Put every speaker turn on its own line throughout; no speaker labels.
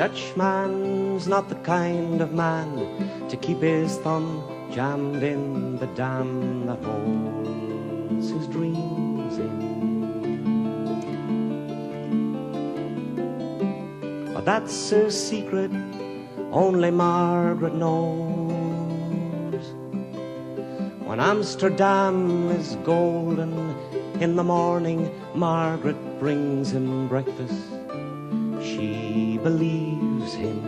Dutchman's not the kind of man to keep his thumb jammed in the dam that holds his dreams in. But that's a secret only Margaret knows. When Amsterdam is golden in the morning, Margaret brings him breakfast. She believes him.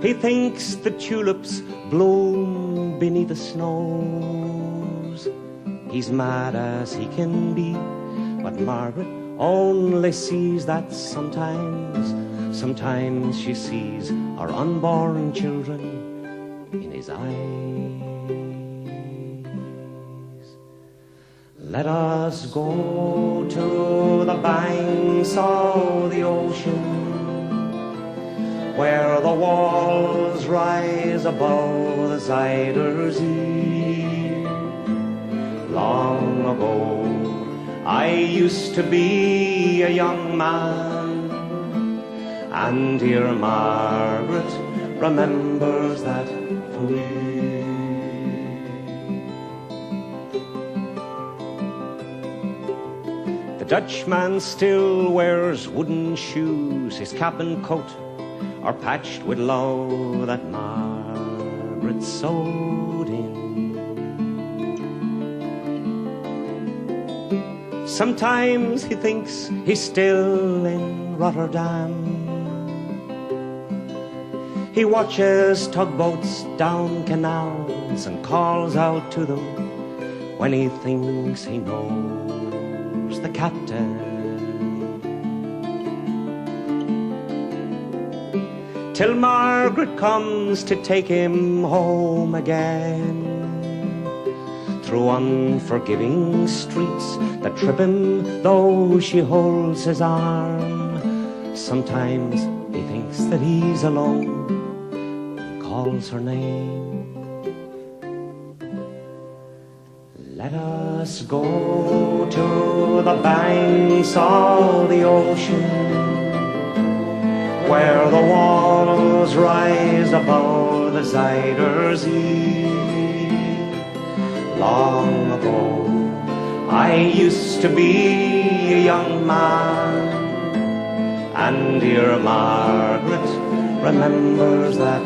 He thinks the tulips bloom beneath the snows. He's mad as he can be, but Margaret only sees that sometimes she sees her unborn children in his eyes. Let us go to the banks of the ocean, where the walls rise above the Zuider Zee. Long ago I used to be a young man, and dear Margaret remembers that for me. The Dutchman still wears wooden shoes. His cap and coat are patched with love that Margaret sewed in. Sometimes he thinks he's still in Rotterdam. He watches tugboats down canals and calls out to them when he thinks he knows the captain. Till Margaret comes to take him home again, through unforgiving streets that trip him though she holds his arm. Sometimes he thinks that he's alone and calls her name. Let us go to the banks of the ocean, where the walls rise above the Zuider Zee. Long ago I used to be a young man, and dear Margaret remembers that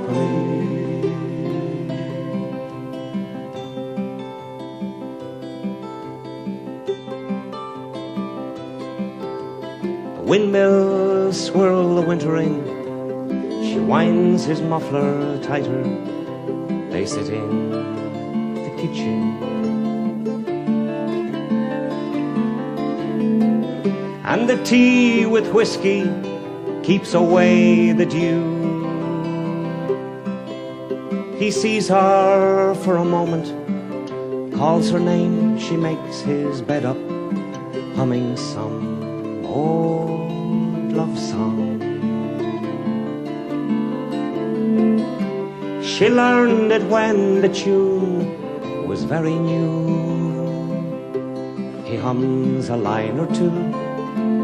for me. The windmills swirl the winter in. She winds his muffler tighter. They sit in the kitchen, and the tea with whiskey keeps away the dew. He sees her for a moment, calls her name. She makes his bed up, humming some old love song. She learned it when the tune was very new. He hums a line or two,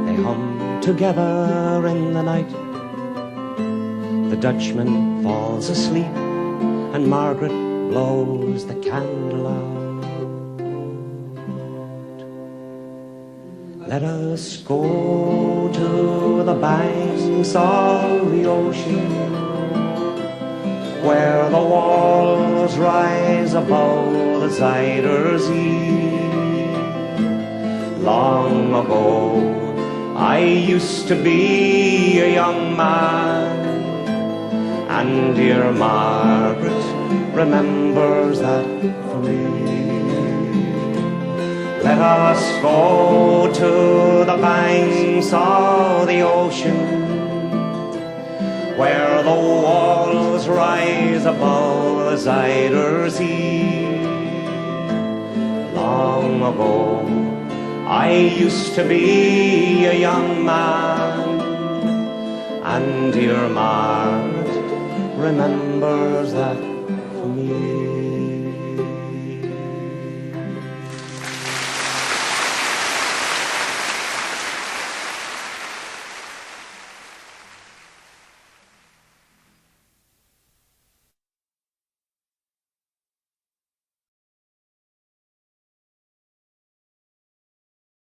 they hum together in the night. The Dutchman falls asleep, and Margaret blows the candle out. Let us go to the banks of the ocean, where the walls rise above the Zuider Zee. Long ago I used to be a young man, and dear Margaret remembers that for me. Let us go to the banks of the ocean, where the walls rise above the Zuider Zee. Long ago I used to be a young man, and dear Margaret remembers that